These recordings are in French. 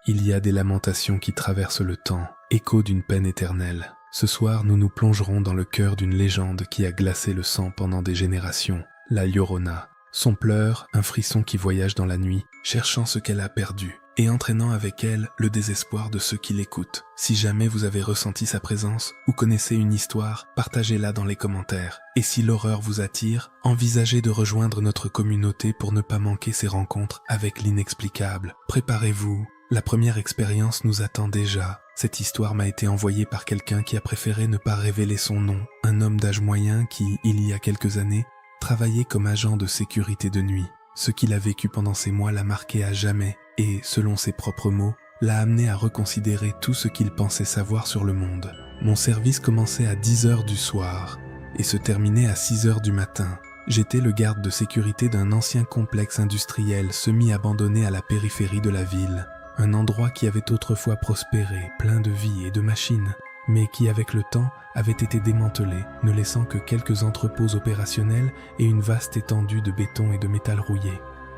Il y a des lamentations qui traversent le temps, écho d'une peine éternelle. Ce soir, nous nous plongerons dans le cœur d'une légende qui a glacé le sang pendant des générations, la Llorona. Son pleur, un frisson qui voyage dans la nuit, cherchant ce qu'elle a perdu, et entraînant avec elle le désespoir de ceux qui l'écoutent. Si jamais vous avez ressenti sa présence, ou connaissez une histoire, partagez-la dans les commentaires. Et si l'horreur vous attire, envisagez de rejoindre notre communauté pour ne pas manquer ces rencontres avec l'inexplicable. Préparez-vous, la première expérience nous attend déjà. Cette histoire m'a été envoyée par quelqu'un qui a préféré ne pas révéler son nom, un homme d'âge moyen qui, il y a quelques années, travaillait comme agent de sécurité de nuit. Ce qu'il a vécu pendant ces mois l'a marqué à jamais et, selon ses propres mots, l'a amené à reconsidérer tout ce qu'il pensait savoir sur le monde. Mon service commençait à 10h du soir et se terminait à 6h du matin. J'étais le garde de sécurité d'un ancien complexe industriel semi-abandonné à la périphérie de la ville. Un endroit qui avait autrefois prospéré, plein de vie et de machines, mais qui avec le temps avait été démantelé, ne laissant que quelques entrepôts opérationnels et une vaste étendue de béton et de métal rouillé.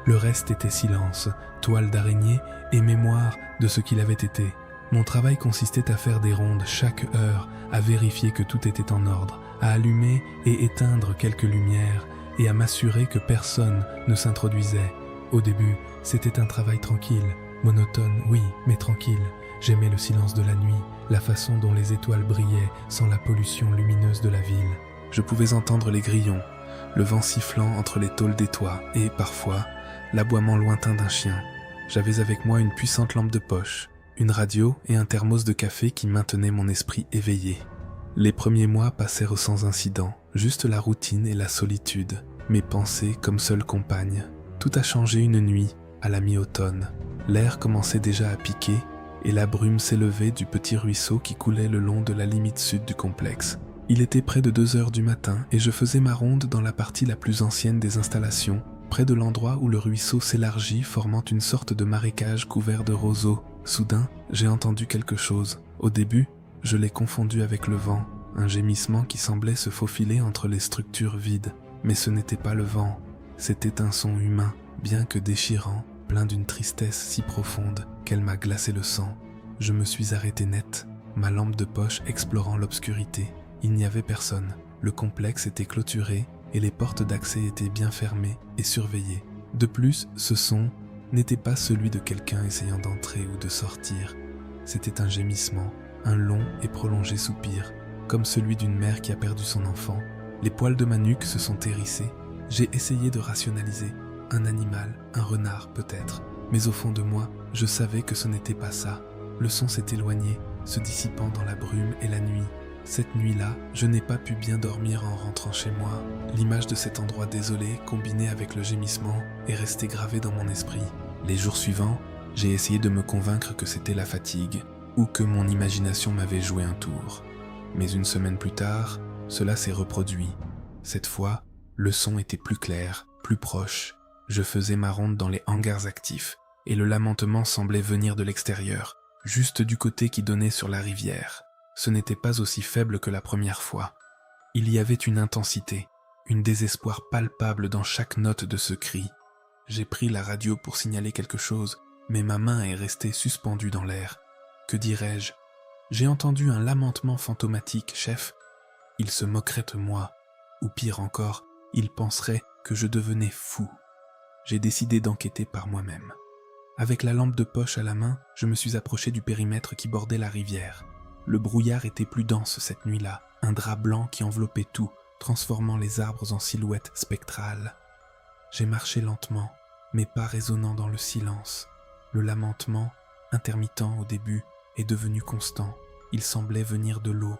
Le reste était silence, toile d'araignée et mémoire de ce qu'il avait été. Mon travail consistait à faire des rondes chaque heure, à vérifier que tout était en ordre, à allumer et éteindre quelques lumières et à m'assurer que personne ne s'introduisait. Au début, c'était un travail tranquille, monotone, oui, mais tranquille. J'aimais le silence de la nuit, la façon dont les étoiles brillaient sans la pollution lumineuse de la ville. Je pouvais entendre les grillons, le vent sifflant entre les tôles des toits et, parfois, l'aboiement lointain d'un chien. J'avais avec moi une puissante lampe de poche, une radio et un thermos de café qui maintenaient mon esprit éveillé. Les premiers mois passèrent sans incident, juste la routine et la solitude, mes pensées comme seule compagne. Tout a changé une nuit, à la mi-automne. L'air commençait déjà à piquer et la brume s'élevait du petit ruisseau qui coulait le long de la limite sud du complexe. Il était près de 2h du matin et je faisais ma ronde dans la partie la plus ancienne des installations, près de l'endroit où le ruisseau s'élargit formant une sorte de marécage couvert de roseaux. Soudain, j'ai entendu quelque chose. Au début, je l'ai confondu avec le vent, un gémissement qui semblait se faufiler entre les structures vides. Mais ce n'était pas le vent, c'était un son humain, bien que déchirant, plein d'une tristesse si profonde qu'elle m'a glacé le sang. Je me suis arrêté net, ma lampe de poche explorant l'obscurité. Il n'y avait personne, le complexe était clôturé et les portes d'accès étaient bien fermées et surveillées. De plus, ce son n'était pas celui de quelqu'un essayant d'entrer ou de sortir. C'était un gémissement, un long et prolongé soupir, comme celui d'une mère qui a perdu son enfant. Les poils de ma nuque se sont hérissés. J'ai essayé de rationaliser. Un animal, un renard peut-être. Mais au fond de moi, je savais que ce n'était pas ça. Le son s'est éloigné, se dissipant dans la brume et la nuit. Cette nuit-là, je n'ai pas pu bien dormir en rentrant chez moi. L'image de cet endroit désolé, combinée avec le gémissement, est restée gravée dans mon esprit. Les jours suivants, j'ai essayé de me convaincre que c'était la fatigue, ou que mon imagination m'avait joué un tour. Mais une semaine plus tard, cela s'est reproduit. Cette fois, le son était plus clair, plus proche. Je faisais ma ronde dans les hangars actifs, et le lamentement semblait venir de l'extérieur, juste du côté qui donnait sur la rivière. Ce n'était pas aussi faible que la première fois. Il y avait une intensité, une désespoir palpable dans chaque note de ce cri. J'ai pris la radio pour signaler quelque chose, mais ma main est restée suspendue dans l'air. Que dirais-je ? J'ai entendu un lamentement fantomatique, chef. Il se moquerait de moi, ou pire encore, il penserait que je devenais fou. J'ai décidé d'enquêter par moi-même. Avec la lampe de poche à la main, je me suis approché du périmètre qui bordait la rivière. Le brouillard était plus dense cette nuit-là, un drap blanc qui enveloppait tout, transformant les arbres en silhouettes spectrales. J'ai marché lentement, mes pas résonnant dans le silence. Le lamentement, intermittent au début, est devenu constant. Il semblait venir de l'eau,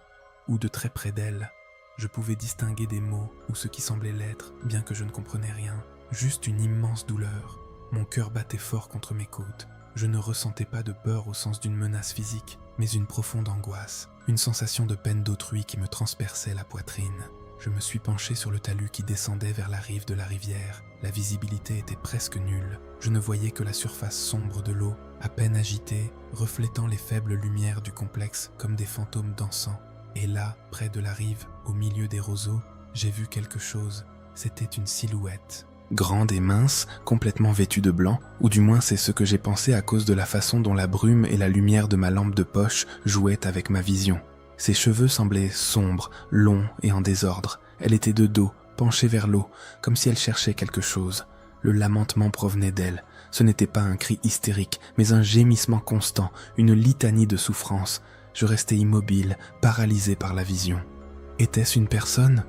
ou de très près d'elle. Je pouvais distinguer des mots, ou ce qui semblait l'être, bien que je ne comprenais rien. Juste une immense douleur. Mon cœur battait fort contre mes côtes. Je ne ressentais pas de peur au sens d'une menace physique, mais une profonde angoisse, une sensation de peine d'autrui qui me transperçait la poitrine. Je me suis penché sur le talus qui descendait vers la rive de la rivière. La visibilité était presque nulle. Je ne voyais que la surface sombre de l'eau, à peine agitée, reflétant les faibles lumières du complexe comme des fantômes dansant. Et là, près de la rive, au milieu des roseaux, j'ai vu quelque chose. C'était une silhouette. grande et mince, complètement vêtue de blanc, ou du moins c'est ce que j'ai pensé à cause de la façon dont la brume et la lumière de ma lampe de poche jouaient avec ma vision. Ses cheveux semblaient sombres, longs et en désordre. Elle était de dos, penchée vers l'eau, comme si elle cherchait quelque chose. Le lamentement provenait d'elle. Ce n'était pas un cri hystérique, mais un gémissement constant, une litanie de souffrance. Je restais immobile, paralysé par la vision. Était-ce une personne ?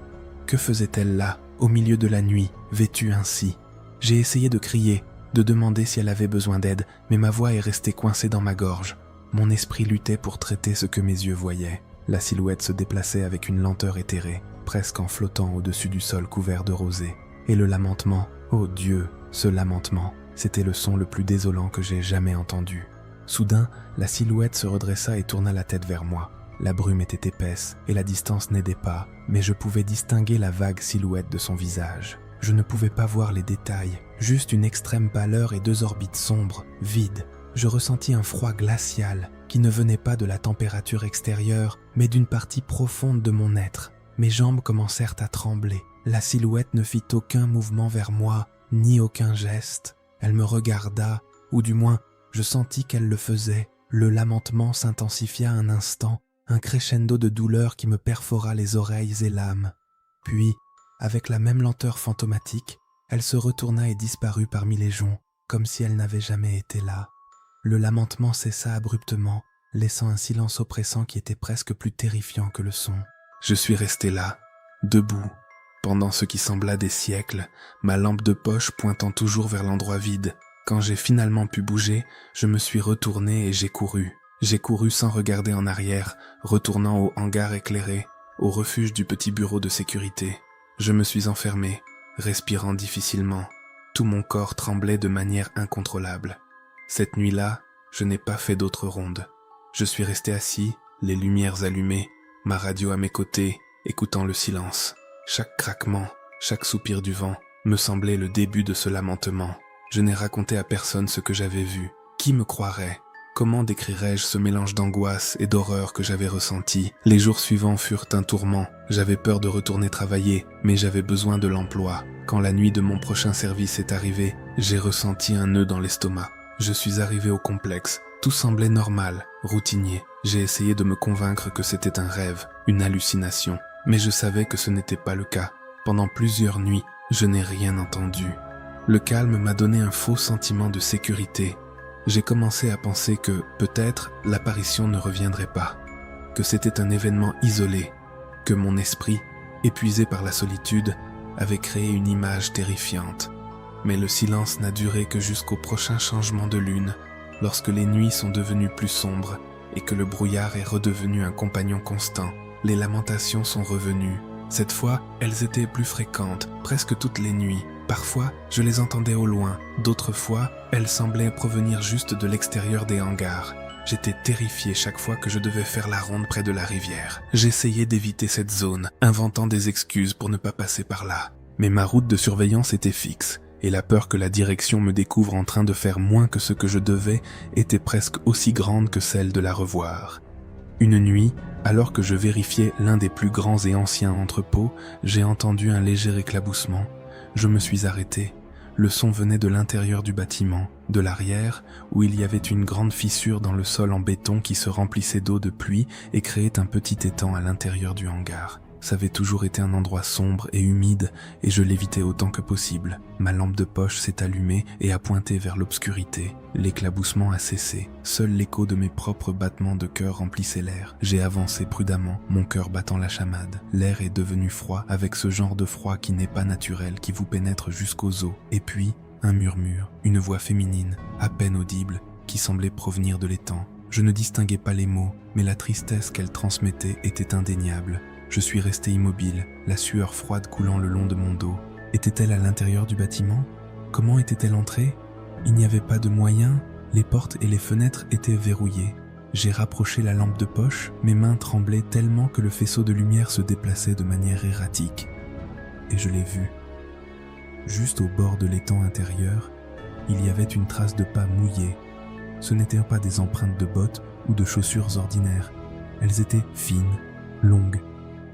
Que faisait-elle là, au milieu de la nuit, vêtue ainsi ? J'ai essayé de crier, de demander si elle avait besoin d'aide, mais ma voix est restée coincée dans ma gorge. Mon esprit luttait pour traiter ce que mes yeux voyaient. La silhouette se déplaçait avec une lenteur éthérée, presque en flottant au-dessus du sol couvert de rosée. Et le lamentement, oh Dieu, ce lamentement, c'était le son le plus désolant que j'ai jamais entendu. Soudain, la silhouette se redressa et tourna la tête vers moi. La brume était épaisse et la distance n'aidait pas, mais je pouvais distinguer la vague silhouette de son visage. Je ne pouvais pas voir les détails, juste une extrême pâleur et 2 orbites sombres, vides. Je ressentis un froid glacial qui ne venait pas de la température extérieure, mais d'une partie profonde de mon être. Mes jambes commencèrent à trembler. La silhouette ne fit aucun mouvement vers moi, ni aucun geste. Elle me regarda, ou du moins, je sentis qu'elle le faisait. Le lamentement s'intensifia un instant, un crescendo de douleur qui me perfora les oreilles et l'âme. Puis, avec la même lenteur fantomatique, elle se retourna et disparut parmi les joncs, comme si elle n'avait jamais été là. Le lamentement cessa abruptement, laissant un silence oppressant qui était presque plus terrifiant que le son. Je suis resté là, debout, pendant ce qui sembla des siècles, ma lampe de poche pointant toujours vers l'endroit vide. Quand j'ai finalement pu bouger, je me suis retourné et j'ai couru. J'ai couru sans regarder en arrière, retournant au hangar éclairé, au refuge du petit bureau de sécurité. Je me suis enfermé, respirant difficilement. Tout mon corps tremblait de manière incontrôlable. Cette nuit-là, je n'ai pas fait d'autre ronde. Je suis resté assis, les lumières allumées, ma radio à mes côtés, écoutant le silence. Chaque craquement, chaque soupir du vent me semblait le début de ce lamentement. Je n'ai raconté à personne ce que j'avais vu. Qui me croirait ? Comment décrirais-je ce mélange d'angoisse et d'horreur que j'avais ressenti ? Les jours suivants furent un tourment. J'avais peur de retourner travailler, mais j'avais besoin de l'emploi. Quand la nuit de mon prochain service est arrivée, j'ai ressenti un nœud dans l'estomac. Je suis arrivé au complexe. Tout semblait normal, routinier. J'ai essayé de me convaincre que c'était un rêve, une hallucination. Mais je savais que ce n'était pas le cas. Pendant plusieurs nuits, je n'ai rien entendu. Le calme m'a donné un faux sentiment de sécurité. J'ai commencé à penser que, peut-être, l'apparition ne reviendrait pas, que c'était un événement isolé, que mon esprit, épuisé par la solitude, avait créé une image terrifiante. Mais le silence n'a duré que jusqu'au prochain changement de lune, lorsque les nuits sont devenues plus sombres et que le brouillard est redevenu un compagnon constant. Les lamentations sont revenues. Cette fois, elles étaient plus fréquentes, presque toutes les nuits. Parfois, je les entendais au loin. D'autres fois, elles semblaient provenir juste de l'extérieur des hangars. J'étais terrifié chaque fois que je devais faire la ronde près de la rivière. J'essayais d'éviter cette zone, inventant des excuses pour ne pas passer par là. Mais ma route de surveillance était fixe, et la peur que la direction me découvre en train de faire moins que ce que je devais était presque aussi grande que celle de la revoir. Une nuit, alors que je vérifiais l'un des plus grands et anciens entrepôts, j'ai entendu un léger éclaboussement. Je me suis arrêté. Le son venait de l'intérieur du bâtiment, de l'arrière, où il y avait une grande fissure dans le sol en béton qui se remplissait d'eau de pluie et créait un petit étang à l'intérieur du hangar. Ça avait toujours été un endroit sombre et humide, et je l'évitais autant que possible. Ma lampe de poche s'est allumée et a pointé vers l'obscurité. L'éclaboussement a cessé. Seul l'écho de mes propres battements de cœur remplissait l'air. J'ai avancé prudemment, mon cœur battant la chamade. L'air est devenu froid, avec ce genre de froid qui n'est pas naturel, qui vous pénètre jusqu'aux os. Et puis, un murmure, une voix féminine, à peine audible, qui semblait provenir de l'étang. Je ne distinguais pas les mots, mais la tristesse qu'elle transmettait était indéniable. Je suis resté immobile, la sueur froide coulant le long de mon dos. Était-elle à l'intérieur du bâtiment ? Comment était-elle entrée ? Il n'y avait pas de moyen, les portes et les fenêtres étaient verrouillées. J'ai rapproché la lampe de poche, mes mains tremblaient tellement que le faisceau de lumière se déplaçait de manière erratique. Et je l'ai vue. Juste au bord de l'étang intérieur, il y avait une trace de pas mouillé. Ce n'étaient pas des empreintes de bottes ou de chaussures ordinaires. Elles étaient fines, longues,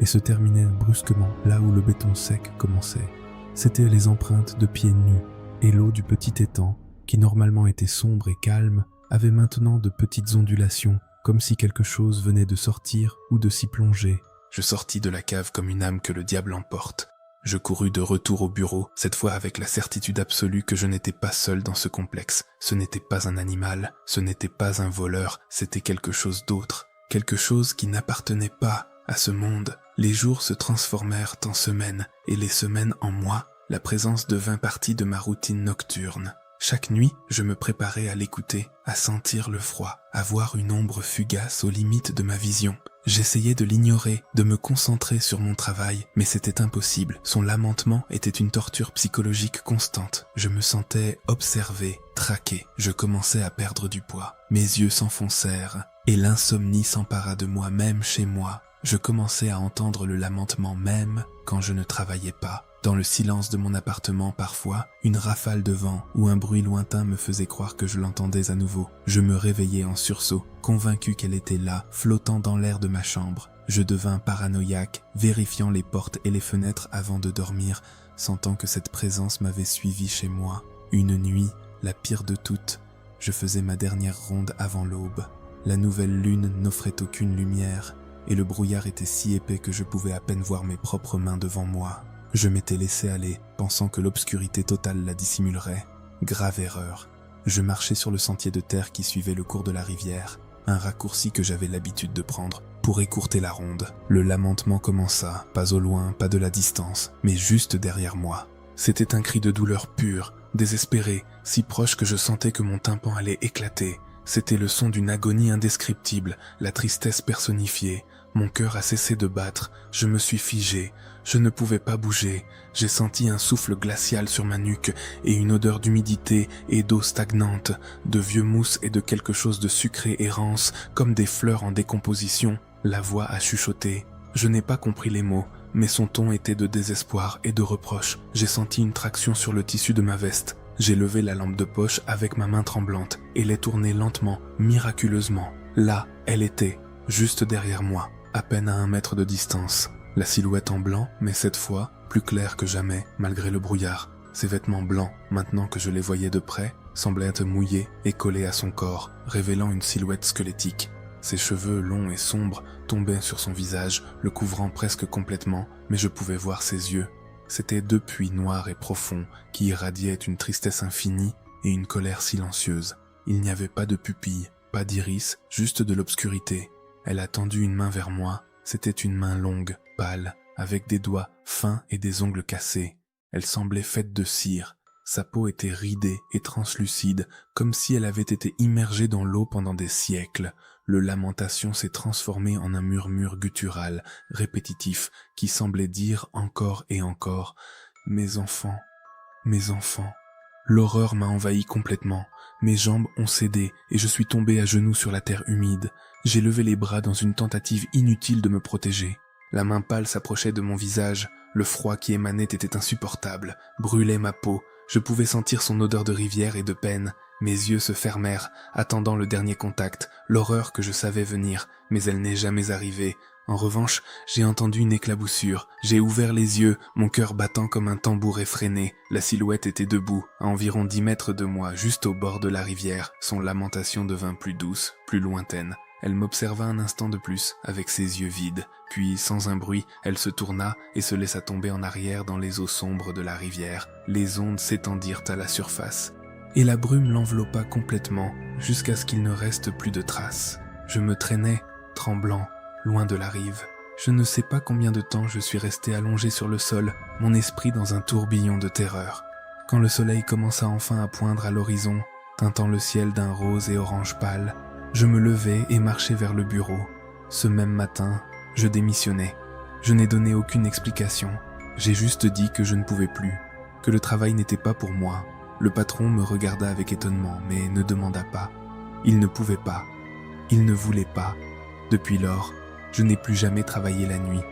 et se terminaient brusquement là où le béton sec commençait. C'étaient les empreintes de pieds nus, et l'eau du petit étang, qui normalement était sombre et calme, avait maintenant de petites ondulations, comme si quelque chose venait de sortir ou de s'y plonger. Je sortis de la cave comme une âme que le diable emporte. Je courus de retour au bureau, cette fois avec la certitude absolue que je n'étais pas seul dans ce complexe. Ce n'était pas un animal, ce n'était pas un voleur, c'était quelque chose d'autre. Quelque chose qui n'appartenait pas à ce monde. Les jours se transformèrent en semaines, et les semaines en mois. La présence devint partie de ma routine nocturne. Chaque nuit, je me préparais à l'écouter, à sentir le froid, à voir une ombre fugace aux limites de ma vision. J'essayais de l'ignorer, de me concentrer sur mon travail, mais c'était impossible. Son lamentement était une torture psychologique constante. Je me sentais observé, traqué. Je commençais à perdre du poids. Mes yeux s'enfoncèrent, et l'insomnie s'empara de moi même chez moi. Je commençais à entendre le lamentement même quand je ne travaillais pas. Dans le silence de mon appartement, parfois, une rafale de vent ou un bruit lointain me faisait croire que je l'entendais à nouveau. Je me réveillais en sursaut, convaincu qu'elle était là, flottant dans l'air de ma chambre. Je devins paranoïaque, vérifiant les portes et les fenêtres avant de dormir, sentant que cette présence m'avait suivi chez moi. Une nuit, la pire de toutes, je faisais ma dernière ronde avant l'aube. La nouvelle lune n'offrait aucune lumière, et le brouillard était si épais que je pouvais à peine voir mes propres mains devant moi. Je m'étais laissé aller, pensant que l'obscurité totale la dissimulerait. Grave erreur. Je marchais sur le sentier de terre qui suivait le cours de la rivière, un raccourci que j'avais l'habitude de prendre pour écourter la ronde. Le lamentement commença, pas au loin, pas de la distance, mais juste derrière moi. C'était un cri de douleur pure, désespéré, si proche que je sentais que mon tympan allait éclater. C'était le son d'une agonie indescriptible, la tristesse personnifiée. Mon cœur a cessé de battre, je me suis figé, je ne pouvais pas bouger. J'ai senti un souffle glacial sur ma nuque et une odeur d'humidité et d'eau stagnante, de vieux mousse et de quelque chose de sucré et rance, comme des fleurs en décomposition. La voix a chuchoté. Je n'ai pas compris les mots, mais son ton était de désespoir et de reproche. J'ai senti une traction sur le tissu de ma veste. J'ai levé la lampe de poche avec ma main tremblante et l'ai tournée lentement, miraculeusement. Là, elle était, juste derrière moi, à peine à 1 mètre de distance. La silhouette en blanc, mais cette fois, plus claire que jamais, malgré le brouillard. Ses vêtements blancs, maintenant que je les voyais de près, semblaient être mouillés et collés à son corps, révélant une silhouette squelettique. Ses cheveux longs et sombres tombaient sur son visage, le couvrant presque complètement, mais je pouvais voir ses yeux. C'étaient 2 puits noirs et profonds qui irradiaient une tristesse infinie et une colère silencieuse. Il n'y avait pas de pupille, pas d'iris, juste de l'obscurité. Elle a tendu une main vers moi. C'était une main longue, pâle, avec des doigts fins et des ongles cassés. Elle semblait faite de cire. Sa peau était ridée et translucide, comme si elle avait été immergée dans l'eau pendant des siècles. Le lamentation s'est transformé en un murmure guttural, répétitif, qui semblait dire encore et encore « Mes enfants, mes enfants ». L'horreur m'a envahi complètement. Mes jambes ont cédé et je suis tombé à genoux sur la terre humide. J'ai levé les bras dans une tentative inutile de me protéger. La main pâle s'approchait de mon visage. Le froid qui émanait était insupportable, brûlait ma peau. Je pouvais sentir son odeur de rivière et de peine. Mes yeux se fermèrent, attendant le dernier contact, l'horreur que je savais venir, mais elle n'est jamais arrivée. En revanche, j'ai entendu une éclaboussure. J'ai ouvert les yeux, mon cœur battant comme un tambour effréné. La silhouette était debout, à environ 10 mètres de moi, juste au bord de la rivière. Son lamentation devint plus douce, plus lointaine. Elle m'observa un instant de plus, avec ses yeux vides. Puis, sans un bruit, elle se tourna et se laissa tomber en arrière dans les eaux sombres de la rivière. Les ondes s'étendirent à la surface. Et la brume l'enveloppa complètement, jusqu'à ce qu'il ne reste plus de traces. Je me traînais, tremblant, loin de la rive. Je ne sais pas combien de temps je suis resté allongé sur le sol, mon esprit dans un tourbillon de terreur. Quand le soleil commença enfin à poindre à l'horizon, teintant le ciel d'un rose et orange pâle, je me levai et marchai vers le bureau. Ce même matin, je démissionnai. Je n'ai donné aucune explication. J'ai juste dit que je ne pouvais plus, que le travail n'était pas pour moi. Le patron me regarda avec étonnement, mais ne demanda pas. Il ne pouvait pas. Il ne voulait pas. Depuis lors, je n'ai plus jamais travaillé la nuit.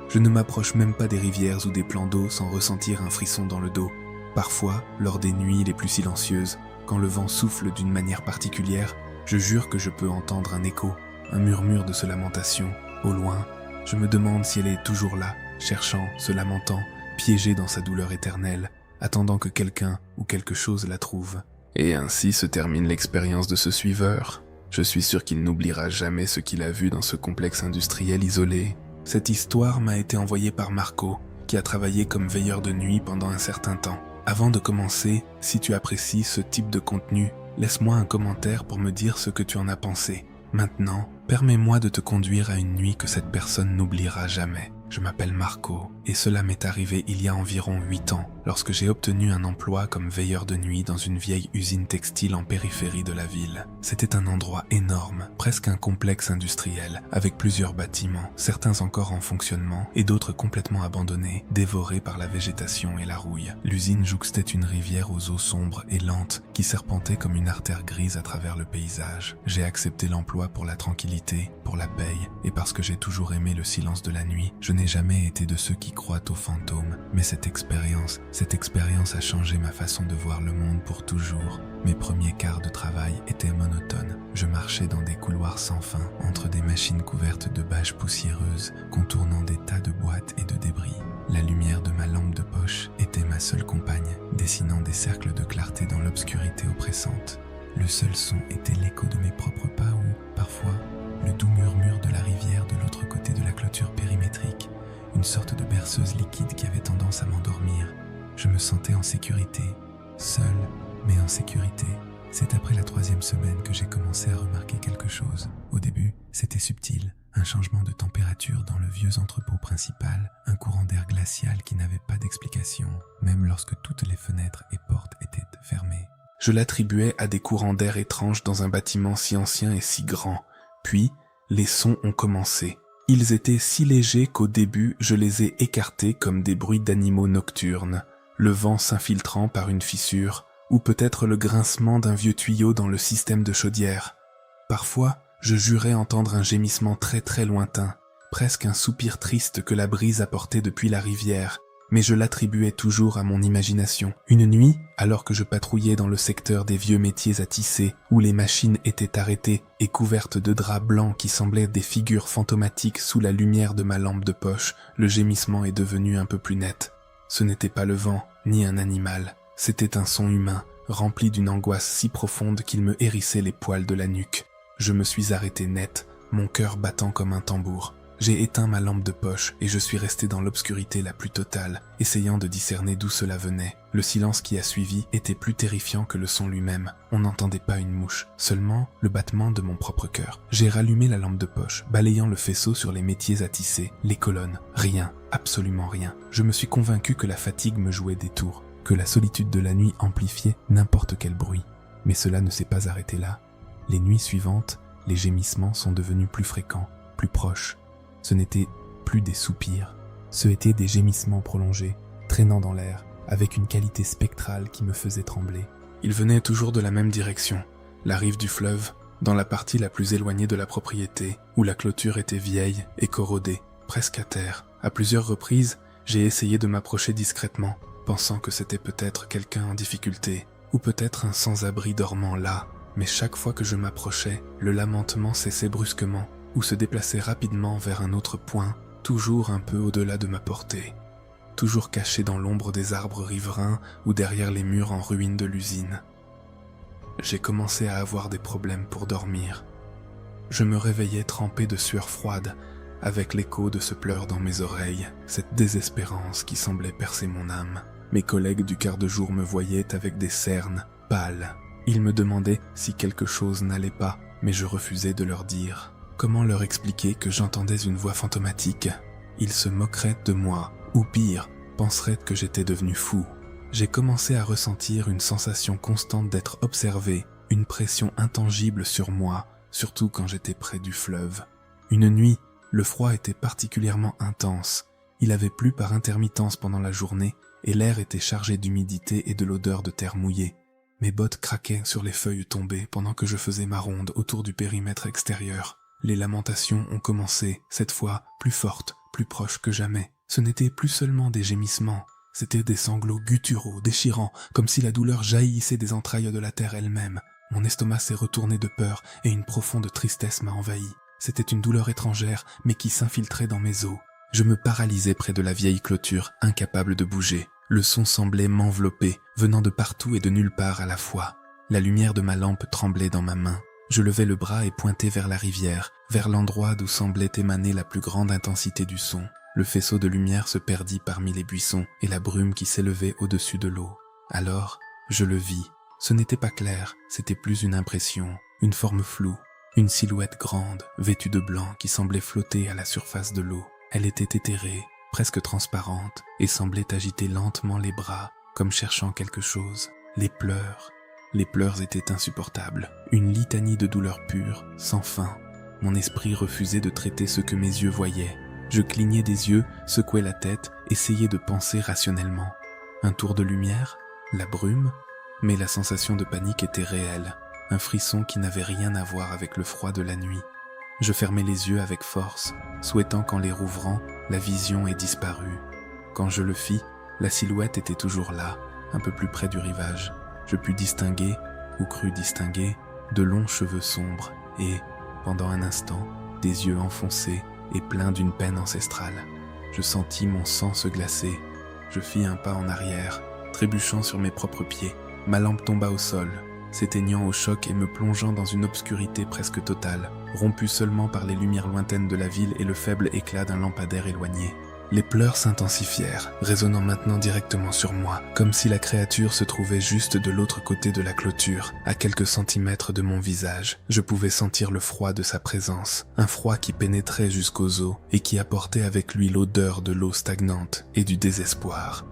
Je ne m'approche même pas des rivières ou des plans d'eau sans ressentir un frisson dans le dos. Parfois, lors des nuits les plus silencieuses, quand le vent souffle d'une manière particulière, je jure que je peux entendre un écho, un murmure de ce lamentation. Au loin, je me demande si elle est toujours là, cherchant, se lamentant, piégée dans sa douleur éternelle, attendant que quelqu'un ou quelque chose la trouve. Et ainsi se termine l'expérience de ce suiveur. Je suis sûr qu'il n'oubliera jamais ce qu'il a vu dans ce complexe industriel isolé. Cette histoire m'a été envoyée par Marco, qui a travaillé comme veilleur de nuit pendant un certain temps. Avant de commencer, si tu apprécies ce type de contenu, laisse-moi un commentaire pour me dire ce que tu en as pensé. Maintenant, permets-moi de te conduire à une nuit que cette personne n'oubliera jamais. Je m'appelle Marco et cela m'est arrivé il y a environ 8 ans lorsque j'ai obtenu un emploi comme veilleur de nuit dans une vieille usine textile en périphérie de la ville. C'était un endroit énorme, presque un complexe industriel, avec plusieurs bâtiments, certains encore en fonctionnement et d'autres complètement abandonnés, dévorés par la végétation et la rouille. L'usine jouxtait une rivière aux eaux sombres et lentes qui serpentait comme une artère grise à travers le paysage. J'ai accepté l'emploi pour la tranquillité, pour la paye et parce que j'ai toujours aimé le silence de la nuit. Je n'ai jamais été de ceux qui croient aux fantômes, mais cette expérience a changé ma façon de voir le monde pour toujours. Mes premiers quarts de travail étaient monotones. Je marchais dans des couloirs sans fin, entre des machines couvertes de bâches poussiéreuses, contournant des tas de boîtes et de débris. La lumière de ma lampe de poche était ma seule compagne, dessinant des cercles de clarté dans l'obscurité oppressante. Le seul son était l'écho de mes propres pas ou, parfois, le doux murmure de la rivière de l'autre côté de la clôture périmétrique, une sorte de berceuse liquide qui avait tendance à m'endormir. Je me sentais en sécurité, seul, mais en sécurité. C'est après la 3e semaine que j'ai commencé à remarquer quelque chose. Au début, c'était subtil, un changement de température dans le vieux entrepôt principal, un courant d'air glacial qui n'avait pas d'explication, même lorsque toutes les fenêtres et portes étaient fermées. Je l'attribuais à des courants d'air étranges dans un bâtiment si ancien et si grand. Puis, les sons ont commencé. Ils étaient si légers qu'au début, je les ai écartés comme des bruits d'animaux nocturnes, le vent s'infiltrant par une fissure, ou peut-être le grincement d'un vieux tuyau dans le système de chaudière. Parfois, je jurais entendre un gémissement très très lointain, presque un soupir triste que la brise apportait depuis la rivière, mais je l'attribuais toujours à mon imagination. Une nuit, alors que je patrouillais dans le secteur des vieux métiers à tisser, où les machines étaient arrêtées et couvertes de draps blancs qui semblaient des figures fantomatiques sous la lumière de ma lampe de poche, le gémissement est devenu un peu plus net. Ce n'était pas le vent, ni un animal, c'était un son humain, rempli d'une angoisse si profonde qu'il me hérissait les poils de la nuque. Je me suis arrêté net, mon cœur battant comme un tambour. J'ai éteint ma lampe de poche et je suis resté dans l'obscurité la plus totale, essayant de discerner d'où cela venait. Le silence qui a suivi était plus terrifiant que le son lui-même. On n'entendait pas une mouche, seulement le battement de mon propre cœur. J'ai rallumé la lampe de poche, balayant le faisceau sur les métiers à tisser, les colonnes. Rien, absolument rien. Je me suis convaincu que la fatigue me jouait des tours, que la solitude de la nuit amplifiait n'importe quel bruit. Mais cela ne s'est pas arrêté là. Les nuits suivantes, les gémissements sont devenus plus fréquents, plus proches. Ce n'étaient plus des soupirs, ce étaient des gémissements prolongés, traînant dans l'air, avec une qualité spectrale qui me faisait trembler. Ils venaient toujours de la même direction, la rive du fleuve, dans la partie la plus éloignée de la propriété, où la clôture était vieille et corrodée, presque à terre. À plusieurs reprises, j'ai essayé de m'approcher discrètement, pensant que c'était peut-être quelqu'un en difficulté, ou peut-être un sans-abri dormant là. Mais chaque fois que je m'approchais, le lamentement cessait brusquement, ou se déplaçait rapidement vers un autre point, toujours un peu au-delà de ma portée, toujours caché dans l'ombre des arbres riverains ou derrière les murs en ruine de l'usine. J'ai commencé à avoir des problèmes pour dormir. Je me réveillais trempé de sueur froide, avec l'écho de ce pleur dans mes oreilles, cette désespérance qui semblait percer mon âme. Mes collègues du quart de jour me voyaient avec des cernes, pâles. Ils me demandaient si quelque chose n'allait pas, mais je refusais de leur dire. Comment leur expliquer que j'entendais une voix fantomatique? Ils se moqueraient de moi, ou pire, penseraient que j'étais devenu fou. J'ai commencé à ressentir une sensation constante d'être observé, une pression intangible sur moi, surtout quand j'étais près du fleuve. Une nuit, le froid était particulièrement intense. Il avait plu par intermittence pendant la journée, et l'air était chargé d'humidité et de l'odeur de terre mouillée. Mes bottes craquaient sur les feuilles tombées pendant que je faisais ma ronde autour du périmètre extérieur. Les lamentations ont commencé, cette fois plus fortes, plus proches que jamais. Ce n'était plus seulement des gémissements, c'étaient des sanglots gutturaux, déchirants, comme si la douleur jaillissait des entrailles de la terre elle-même. Mon estomac s'est retourné de peur et une profonde tristesse m'a envahi. C'était une douleur étrangère, mais qui s'infiltrait dans mes os. Je me paralysais près de la vieille clôture, incapable de bouger. Le son semblait m'envelopper, venant de partout et de nulle part à la fois. La lumière de ma lampe tremblait dans ma main. Je levai le bras et pointai vers la rivière, vers l'endroit d'où semblait émaner la plus grande intensité du son. Le faisceau de lumière se perdit parmi les buissons et la brume qui s'élevait au-dessus de l'eau. Alors, je le vis. Ce n'était pas clair, c'était plus une impression, une forme floue, une silhouette grande, vêtue de blanc qui semblait flotter à la surface de l'eau. Elle était éthérée, presque transparente, et semblait agiter lentement les bras, comme cherchant quelque chose. Les pleurs étaient insupportables, une litanie de douleurs pures, sans fin. Mon esprit refusait de traiter ce que mes yeux voyaient. Je clignais des yeux, secouais la tête, essayais de penser rationnellement. Un tour de lumière, la brume, mais la sensation de panique était réelle, un frisson qui n'avait rien à voir avec le froid de la nuit. Je fermai les yeux avec force, souhaitant qu'en les rouvrant, la vision ait disparu. Quand je le fis, la silhouette était toujours là, un peu plus près du rivage. Je pus distinguer, ou crus distinguer, de longs cheveux sombres et, pendant un instant, des yeux enfoncés et pleins d'une peine ancestrale. Je sentis mon sang se glacer. Je fis un pas en arrière, trébuchant sur mes propres pieds. Ma lampe tomba au sol, s'éteignant au choc et me plongeant dans une obscurité presque totale, rompue seulement par les lumières lointaines de la ville et le faible éclat d'un lampadaire éloigné. Les pleurs s'intensifièrent, résonnant maintenant directement sur moi, comme si la créature se trouvait juste de l'autre côté de la clôture, à quelques centimètres de mon visage. Je pouvais sentir le froid de sa présence, un froid qui pénétrait jusqu'aux os et qui apportait avec lui l'odeur de l'eau stagnante et du désespoir.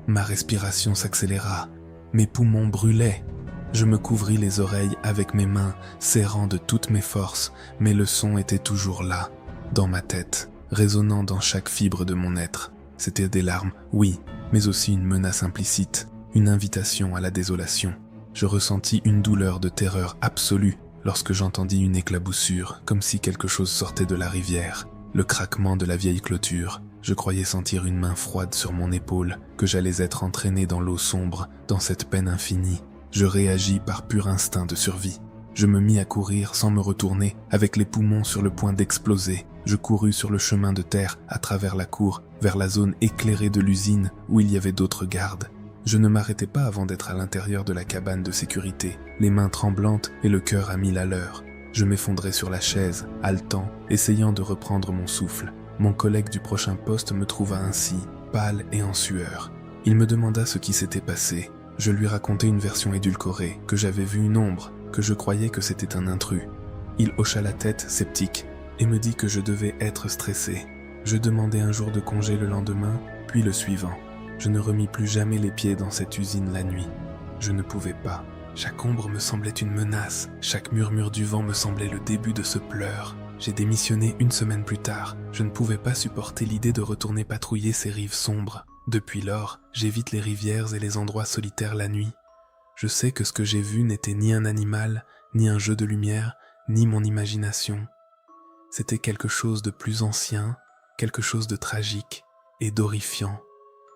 Ma respiration s'accéléra, mes poumons brûlaient. Je me couvris les oreilles avec mes mains, serrant de toutes mes forces, mais le son était toujours là, dans ma tête, résonnant dans chaque fibre de mon être. C'était des larmes, oui, mais aussi une menace implicite, une invitation à la désolation. Je ressentis une douleur de terreur absolue lorsque j'entendis une éclaboussure, comme si quelque chose sortait de la rivière. Le craquement de la vieille clôture. Je croyais sentir une main froide sur mon épaule, que j'allais être entraîné dans l'eau sombre, dans cette peine infinie. Je réagis par pur instinct de survie. Je me mis à courir sans me retourner, avec les poumons sur le point d'exploser. Je courus sur le chemin de terre, à travers la cour, vers la zone éclairée de l'usine où il y avait d'autres gardes. Je ne m'arrêtai pas avant d'être à l'intérieur de la cabane de sécurité, les mains tremblantes et le cœur à 1000 à l'heure. Je m'effondrai sur la chaise, haletant, essayant de reprendre mon souffle. Mon collègue du prochain poste me trouva ainsi, pâle et en sueur. Il me demanda ce qui s'était passé. Je lui racontai une version édulcorée, que j'avais vu une ombre, que je croyais que c'était un intrus. Il hocha la tête, sceptique, et me dit que je devais être stressé. Je demandai un jour de congé le lendemain, puis le suivant. Je ne remis plus jamais les pieds dans cette usine la nuit. Je ne pouvais pas. Chaque ombre me semblait une menace, chaque murmure du vent me semblait le début de ce pleur. J'ai démissionné 1 semaine plus tard. Je ne pouvais pas supporter l'idée de retourner patrouiller ces rives sombres. Depuis lors, j'évite les rivières et les endroits solitaires la nuit. Je sais que ce que j'ai vu n'était ni un animal, ni un jeu de lumière, ni mon imagination. C'était quelque chose de plus ancien, quelque chose de tragique et d'horrifiant.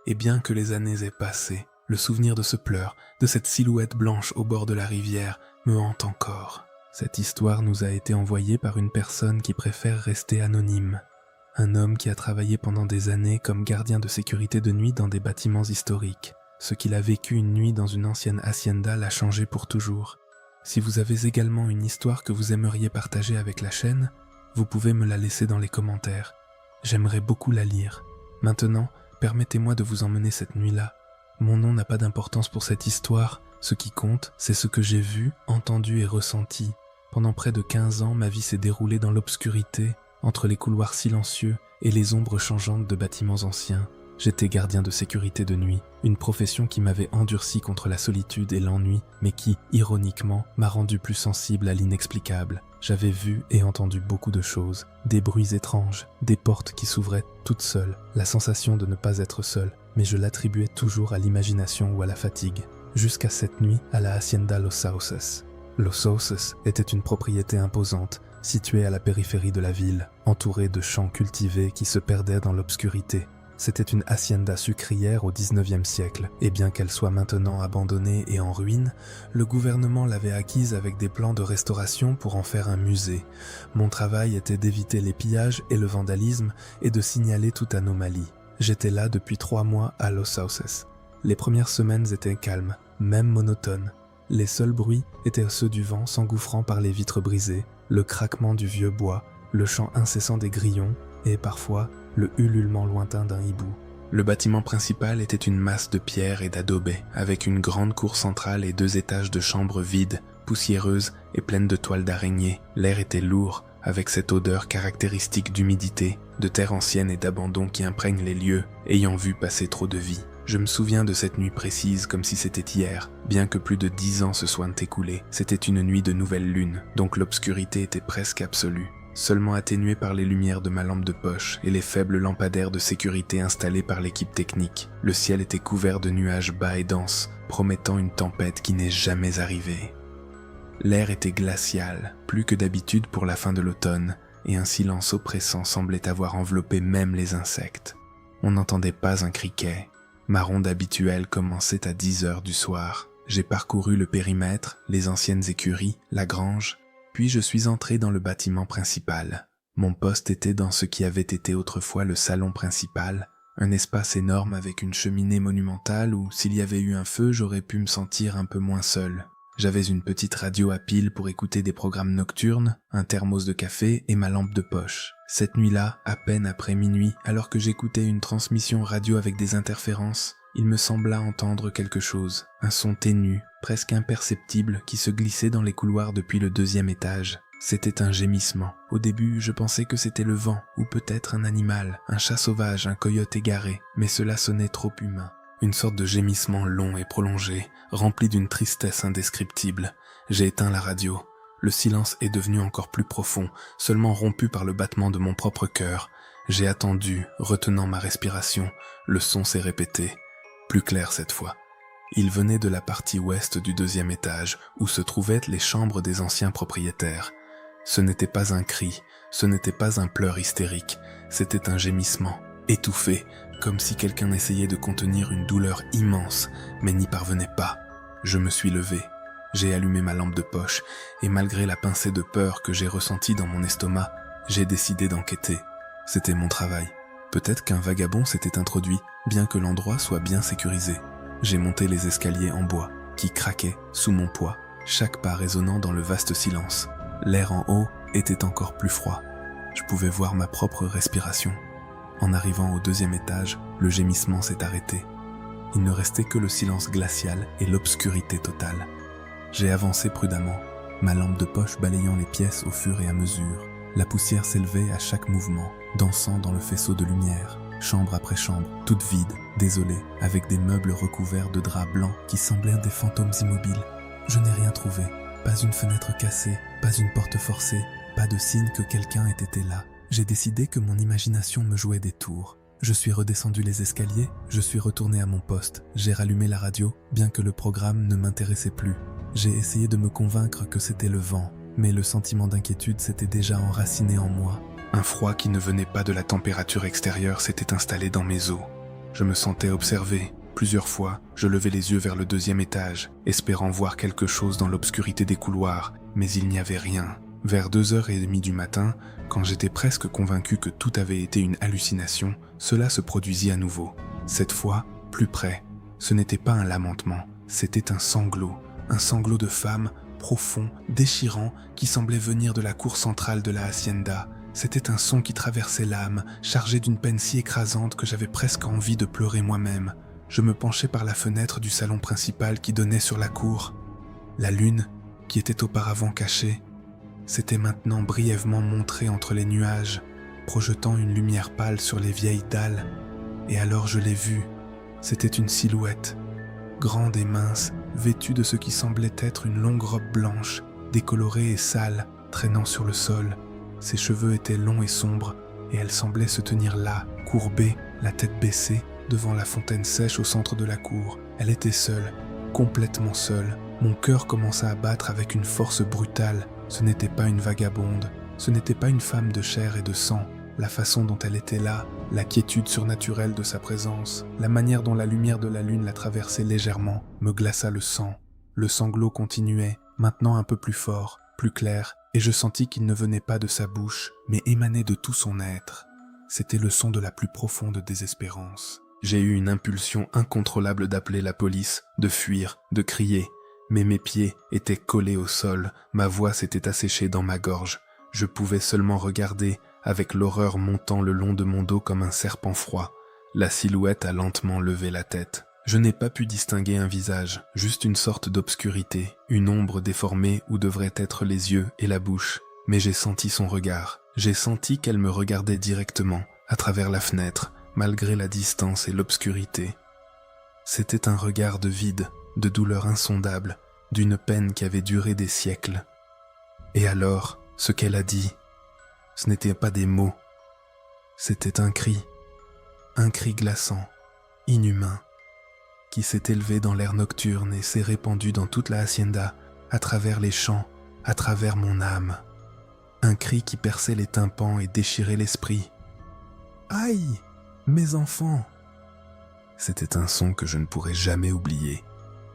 Et bien que les années aient passé, le souvenir de ce pleur, de cette silhouette blanche au bord de la rivière, me hante encore. Cette histoire nous a été envoyée par une personne qui préfère rester anonyme. Un homme qui a travaillé pendant des années comme gardien de sécurité de nuit dans des bâtiments historiques. Ce qu'il a vécu une nuit dans une ancienne hacienda l'a changé pour toujours. Si vous avez également une histoire que vous aimeriez partager avec la chaîne, vous pouvez me la laisser dans les commentaires. J'aimerais beaucoup la lire. Maintenant, permettez-moi de vous emmener cette nuit-là. Mon nom n'a pas d'importance pour cette histoire. Ce qui compte, c'est ce que j'ai vu, entendu et ressenti. Pendant près de 15 ans, ma vie s'est déroulée dans l'obscurité, entre les couloirs silencieux et les ombres changeantes de bâtiments anciens. J'étais gardien de sécurité de nuit, une profession qui m'avait endurci contre la solitude et l'ennui, mais qui, ironiquement, m'a rendu plus sensible à l'inexplicable. J'avais vu et entendu beaucoup de choses, des bruits étranges, des portes qui s'ouvraient toutes seules, la sensation de ne pas être seul, mais je l'attribuais toujours à l'imagination ou à la fatigue. Jusqu'à cette nuit à la Hacienda Los Sauces. Los Sauces était une propriété imposante, située à la périphérie de la ville, entourée de champs cultivés qui se perdaient dans l'obscurité. C'était une hacienda sucrière au XIXe siècle, et bien qu'elle soit maintenant abandonnée et en ruine, le gouvernement l'avait acquise avec des plans de restauration pour en faire un musée. Mon travail était d'éviter les pillages et le vandalisme et de signaler toute anomalie. J'étais là depuis 3 mois à Los Sauces. Les premières semaines étaient calmes, même monotones. Les seuls bruits étaient ceux du vent s'engouffrant par les vitres brisées, le craquement du vieux bois, le chant incessant des grillons et parfois le ululement lointain d'un hibou. Le bâtiment principal était une masse de pierre et d'adobé, avec une grande cour centrale et 2 étages de chambres vides, poussiéreuses et pleines de toiles d'araignées. L'air était lourd, avec cette odeur caractéristique d'humidité, de terre ancienne et d'abandon qui imprègne les lieux, ayant vu passer trop de vie. Je me souviens de cette nuit précise comme si c'était hier, bien que plus de 10 ans se soient écoulés. C'était une nuit de nouvelle lune, donc l'obscurité était presque absolue. Seulement atténuée par les lumières de ma lampe de poche et les faibles lampadaires de sécurité installés par l'équipe technique. Le ciel était couvert de nuages bas et denses, promettant une tempête qui n'est jamais arrivée. L'air était glacial, plus que d'habitude pour la fin de l'automne, et un silence oppressant semblait avoir enveloppé même les insectes. On n'entendait pas un criquet. Ma ronde habituelle commençait à 10 heures du soir. J'ai parcouru le périmètre, les anciennes écuries, la grange, puis je suis entré dans le bâtiment principal. Mon poste était dans ce qui avait été autrefois le salon principal, un espace énorme avec une cheminée monumentale où, s'il y avait eu un feu, j'aurais pu me sentir un peu moins seul. J'avais une petite radio à pile pour écouter des programmes nocturnes, un thermos de café et ma lampe de poche. Cette nuit-là, à peine après minuit, alors que j'écoutais une transmission radio avec des interférences, il me sembla entendre quelque chose, un son ténu, presque imperceptible, qui se glissait dans les couloirs depuis le 2e étage. C'était un gémissement. Au début, je pensais que c'était le vent, ou peut-être un animal, un chat sauvage, un coyote égaré, mais cela sonnait trop humain. Une sorte de gémissement long et prolongé, rempli d'une tristesse indescriptible. J'ai éteint la radio. Le silence est devenu encore plus profond, seulement rompu par le battement de mon propre cœur. J'ai attendu, retenant ma respiration. Le son s'est répété. Plus clair cette fois. Il venait de la partie ouest du 2e étage, où se trouvaient les chambres des anciens propriétaires. Ce n'était pas un cri, ce n'était pas un pleur hystérique, c'était un gémissement, étouffé, comme si quelqu'un essayait de contenir une douleur immense, mais n'y parvenait pas. Je me suis levé, j'ai allumé ma lampe de poche, et malgré la pincée de peur que j'ai ressentie dans mon estomac, j'ai décidé d'enquêter. C'était mon travail. Peut-être qu'un vagabond s'était introduit, bien que l'endroit soit bien sécurisé. J'ai monté les escaliers en bois, qui craquaient sous mon poids, chaque pas résonnant dans le vaste silence. L'air en haut était encore plus froid. Je pouvais voir ma propre respiration. En arrivant au 2e étage, le gémissement s'est arrêté. Il ne restait que le silence glacial et l'obscurité totale. J'ai avancé prudemment, ma lampe de poche balayant les pièces au fur et à mesure. La poussière s'élevait à chaque mouvement, dansant dans le faisceau de lumière. Chambre après chambre, toute vide, désolée, avec des meubles recouverts de draps blancs qui semblaient des fantômes immobiles. Je n'ai rien trouvé, pas une fenêtre cassée, pas une porte forcée, pas de signe que quelqu'un ait été là. J'ai décidé que mon imagination me jouait des tours. Je suis redescendu les escaliers, je suis retourné à mon poste. J'ai rallumé la radio, bien que le programme ne m'intéressait plus. J'ai essayé de me convaincre que c'était le vent, mais le sentiment d'inquiétude s'était déjà enraciné en moi. Un froid qui ne venait pas de la température extérieure s'était installé dans mes os. Je me sentais observé. Plusieurs fois, je levais les yeux vers le 2e étage, espérant voir quelque chose dans l'obscurité des couloirs, mais il n'y avait rien. Vers 2h30 du matin, quand j'étais presque convaincu que tout avait été une hallucination, cela se produisit à nouveau. Cette fois, plus près. Ce n'était pas un lamentement, c'était un sanglot de femme, profond, déchirant, qui semblait venir de la cour centrale de la hacienda. C'était un son qui traversait l'âme, chargé d'une peine si écrasante que j'avais presque envie de pleurer moi-même. Je me penchai par la fenêtre du salon principal qui donnait sur la cour. La lune, qui était auparavant cachée, s'était maintenant brièvement montrée entre les nuages, projetant une lumière pâle sur les vieilles dalles. Et alors je l'ai vue. C'était une silhouette, grande et mince, vêtue de ce qui semblait être une longue robe blanche, décolorée et sale, traînant sur le sol. Ses cheveux étaient longs et sombres, et elle semblait se tenir là, courbée, la tête baissée, devant la fontaine sèche au centre de la cour. Elle était seule, complètement seule. Mon cœur commença à battre avec une force brutale. Ce n'était pas une vagabonde, ce n'était pas une femme de chair et de sang. la façon dont elle était là, la quiétude surnaturelle de sa présence, la manière dont la lumière de la lune la traversait légèrement, me glaça le sang. Le sanglot continuait, maintenant un peu plus fort, plus clair, et je sentis qu'il ne venait pas de sa bouche, mais émanait de tout son être. C'était le son de la plus profonde désespérance. J'ai eu une impulsion incontrôlable d'appeler la police, de fuir, de crier, mais mes pieds étaient collés au sol, ma voix s'était asséchée dans ma gorge. Je pouvais seulement regarder, avec l'horreur montant le long de mon dos comme un serpent froid. La silhouette a lentement levé la tête. Je n'ai pas pu distinguer un visage, juste une sorte d'obscurité, une ombre déformée où devraient être les yeux et la bouche. Mais j'ai senti son regard. J'ai senti qu'elle me regardait directement, à travers la fenêtre, malgré la distance et l'obscurité. C'était un regard de vide, de douleur insondable, d'une peine qui avait duré des siècles. Et alors, ce qu'elle a dit, ce n'était pas des mots, c'était un cri glaçant, inhumain, qui s'est élevé dans l'air nocturne et s'est répandu dans toute la hacienda, à travers les champs, à travers mon âme. Un cri qui perçait les tympans et déchirait l'esprit. Aïe, mes enfants! C'était un son que je ne pourrais jamais oublier.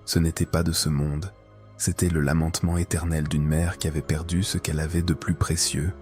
Ce n'était pas de ce monde. C'était le lamentement éternel d'une mère qui avait perdu ce qu'elle avait de plus précieux.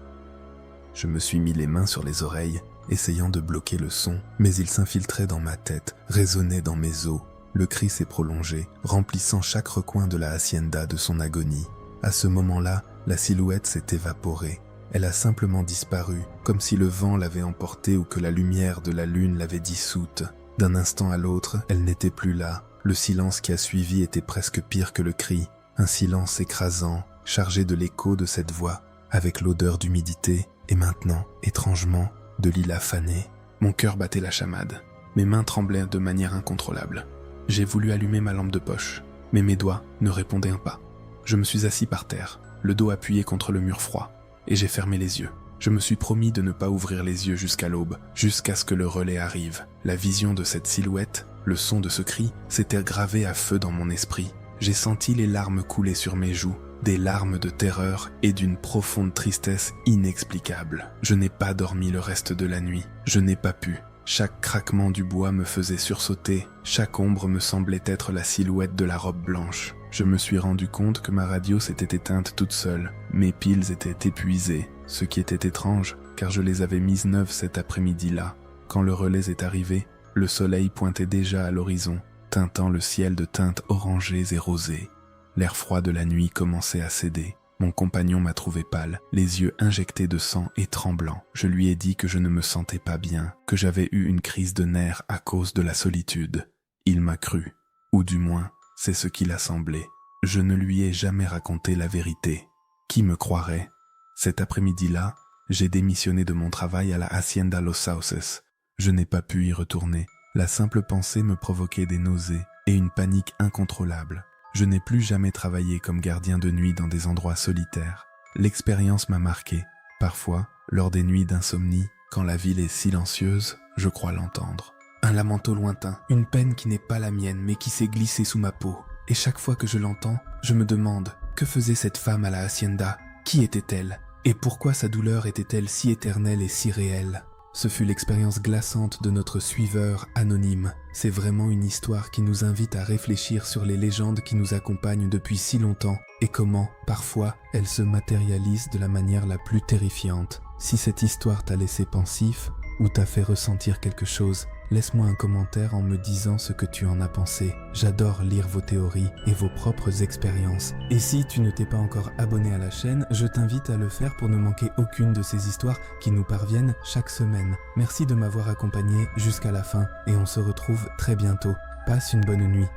Je me suis mis les mains sur les oreilles, essayant de bloquer le son, mais il s'infiltrait dans ma tête, résonnait dans mes os. Le cri s'est prolongé, remplissant chaque recoin de la hacienda de son agonie. À ce moment-là, la silhouette s'est évaporée. Elle a simplement disparu, comme si le vent l'avait emportée ou que la lumière de la lune l'avait dissoute. D'un instant à l'autre, elle n'était plus là. Le silence qui a suivi était presque pire que le cri. Un silence écrasant, chargé de l'écho de cette voix, avec l'odeur d'humidité, et maintenant, étrangement, de lilas fané. Mon cœur battait la chamade. Mes mains tremblaient de manière incontrôlable. J'ai voulu allumer ma lampe de poche, mais mes doigts ne répondaient pas. Je me suis assis par terre, le dos appuyé contre le mur froid, et j'ai fermé les yeux. Je me suis promis de ne pas ouvrir les yeux jusqu'à l'aube, jusqu'à ce que le relais arrive. La vision de cette silhouette, le son de ce cri, s'était gravé à feu dans mon esprit. J'ai senti les larmes couler sur mes joues, des larmes de terreur et d'une profonde tristesse inexplicable. Je n'ai pas dormi le reste de la nuit, je n'ai pas pu. Chaque craquement du bois me faisait sursauter, chaque ombre me semblait être la silhouette de la robe blanche. Je me suis rendu compte que ma radio s'était éteinte toute seule, mes piles étaient épuisées, ce qui était étrange, car je les avais mises neuves cet après-midi-là. Quand le relais est arrivé, le soleil pointait déjà à l'horizon, teintant le ciel de teintes orangées et rosées. L'air froid de la nuit commençait à céder. Mon compagnon m'a trouvé pâle, les yeux injectés de sang et tremblant. Je lui ai dit que je ne me sentais pas bien, que j'avais eu une crise de nerfs à cause de la solitude. Il m'a cru, ou du moins, c'est ce qu'il a semblé. Je ne lui ai jamais raconté la vérité. Qui me croirait? Cet après-midi-là, j'ai démissionné de mon travail à la Hacienda Los Sauces. Je n'ai pas pu y retourner. La simple pensée me provoquait des nausées et une panique incontrôlable. Je n'ai plus jamais travaillé comme gardien de nuit dans des endroits solitaires. L'expérience m'a marqué. Parfois, lors des nuits d'insomnie, quand la ville est silencieuse, je crois l'entendre. Un lamento lointain, une peine qui n'est pas la mienne mais qui s'est glissée sous ma peau. Et chaque fois que je l'entends, je me demande, que faisait cette femme à la hacienda? Qui était-elle? Et pourquoi sa douleur était-elle si éternelle et si réelle? Ce fut l'expérience glaçante de notre suiveur anonyme. C'est vraiment une histoire qui nous invite à réfléchir sur les légendes qui nous accompagnent depuis si longtemps et comment, parfois, elles se matérialisent de la manière la plus terrifiante. Si cette histoire t'a laissé pensif ou t'a fait ressentir quelque chose, laisse-moi un commentaire en me disant ce que tu en as pensé. J'adore lire vos théories et vos propres expériences. Et si tu ne t'es pas encore abonné à la chaîne, je t'invite à le faire pour ne manquer aucune de ces histoires qui nous parviennent chaque semaine. Merci de m'avoir accompagné jusqu'à la fin et on se retrouve très bientôt. Passe une bonne nuit.